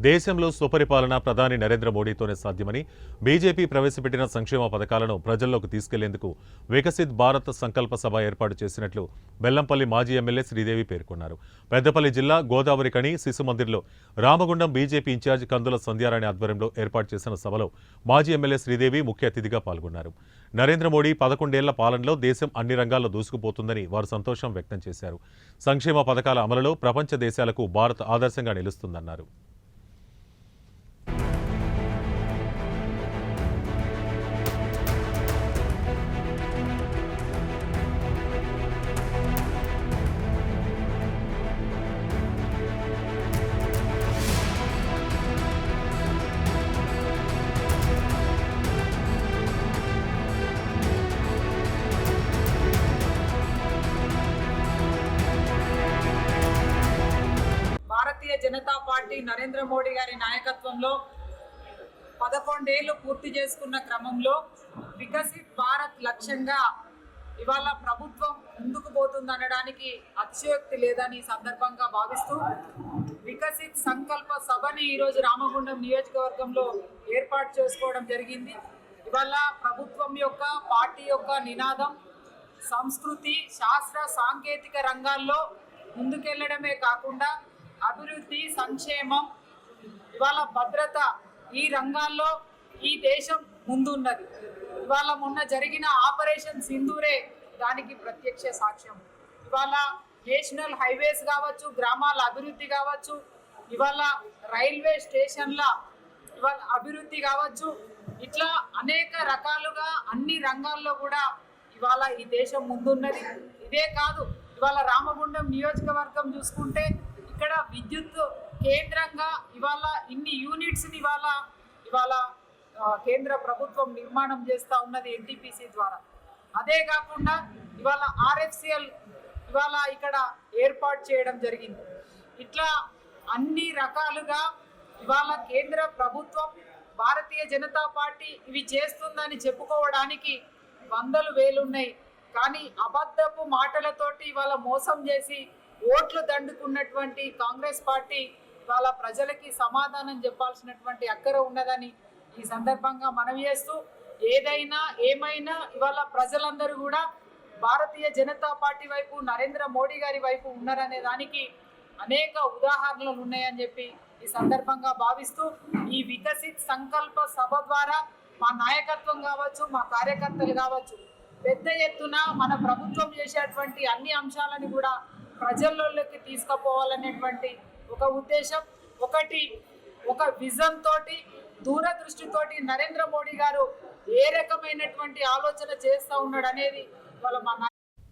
దేశంలో సుపరిపాలన ప్రధాని నరేంద్ర మోడీతోనే సాధ్యమని బీజేపీ ప్రవేశపెట్టిన సంక్షేమ పథకాలను ప్రజల్లోకి తీసుకెళ్లేందుకు వికసిత్ భారత్ సంకల్ప సభ ఏర్పాటు చేసినట్లు బెల్లంపల్లి మాజీ ఎమ్మెల్యే శ్రీదేవి పేర్కొన్నారు. పెద్దపల్లి జిల్లా గోదావరి కని శిశు మందిర్లో రామగుండం బీజేపీ ఇన్ఛార్జ్ కందుల సంధ్యారాణి ఆధ్వర్యంలో ఏర్పాటు చేసిన సభలో మాజీ ఎమ్మెల్యే శ్రీదేవి ముఖ్య అతిథిగా పాల్గొన్నారు. నరేంద్ర మోడీ 11 ఏళ్ల పాలనలో దేశం అన్ని రంగాల్లో దూసుకుపోతుందని వారు సంతోషం వ్యక్తం చేశారు. సంక్షేమ పథకాల అమలులో ప్రపంచ దేశాలకు భారత్ ఆదర్శంగా నిలుస్తుందన్నారు. భారతీయ జనతా పార్టీ నరేంద్ర మోడీ గారి నాయకత్వంలో 11 ఏళ్లు పూర్తి చేసుకున్న క్రమంలో వికసిత్ భారత్ లక్ష్యంగా ఇవాళ ప్రభుత్వం ముందుకు పోతుందనడానికి అతిశయోక్తి లేదని సందర్భంగా భావిస్తూ వికసిత్ సంకల్ప సభని ఈరోజు రామగుండం నియోజకవర్గంలో ఏర్పాటు చేసుకోవడం జరిగింది. ఇవాళ ప్రభుత్వం యొక్క పార్టీ యొక్క నినాదం సంస్కృతి, శాస్త్ర, సాంకేతిక రంగాల్లో ముందుకెళ్లడమే కాకుండా అభివృద్ధి, సంక్షేమం, ఇవాళ భద్రత, ఈ రంగాల్లో ఈ దేశం ముందున్నది. ఇవాళ మొన్న జరిగిన ఆపరేషన్ సింధూరే దానికి ప్రత్యక్ష సాక్ష్యం. ఇవాళ నేషనల్ హైవేస్ కావచ్చు, గ్రామాల అభివృద్ధి కావచ్చు, ఇవాళ రైల్వే స్టేషన్ల ఇవాళ అభివృద్ధి కావచ్చు, ఇట్లా అనేక రకాలుగా అన్ని రంగాల్లో కూడా ఇవాళ ఈ దేశం ముందున్నది. ఇదే కాదు, ఇవాళ రామగుండం నియోజకవర్గం చూసుకుంటే ఇక్కడ విద్యుత్ కేంద్రంగా ఇవాళ ఇన్ని యూనిట్స్ని ఇవాళ కేంద్ర ప్రభుత్వం నిర్మాణం చేస్తూ ఉన్నది ఎన్టీపీసీ ద్వారా. అదే కాకుండా ఇవాళ ఆర్ఎఫ్సిఎల్ ఇవాళ ఇక్కడ ఏర్పాటు చేయడం జరిగింది. ఇట్లా అన్ని రకాలుగా ఇవాళ కేంద్ర ప్రభుత్వం, భారతీయ జనతా పార్టీ ఇవి చేస్తుందని చెప్పుకోవడానికి వందలు వేలున్నాయి. కానీ అబద్ధపు మాటలతోటి ఇవాళ మోసం చేసి ఓట్లు దండుకున్నటువంటి కాంగ్రెస్ పార్టీ ఇవాళ ప్రజలకి సమాధానం చెప్పాల్సినటువంటి అక్కర ఉన్నదని ఈ సందర్భంగా మనవి చేస్తూ, ఏదైనా ఏమైనా ఇవాళ ప్రజలందరూ కూడా భారతీయ జనతా పార్టీ వైపు, నరేంద్ర మోడీ గారి వైపు ఉన్నారనే దానికి అనేక ఉదాహరణలు ఉన్నాయని చెప్పి ఈ సందర్భంగా భావిస్తూ, ఈ వికసిత్ సంకల్ప సభ ద్వారా మా నాయకత్వం కావచ్చు, మా కార్యకర్తలు కావచ్చు, పెద్ద ఎత్తున మన ప్రభుత్వం చేసేటువంటి అన్ని అంశాలను కూడా ప్రజల్లోకి తీసుకుపోవాలనేటువంటి ఒక ఉద్దేశం, ఒక విజన్ తోటి, దూరదృష్టితోటి నరేంద్ర మోడీ గారు ఏ రకమైనటువంటి ఆలోచన చేస్తూ ఉన్నాడు అనేది వాళ్ళ మా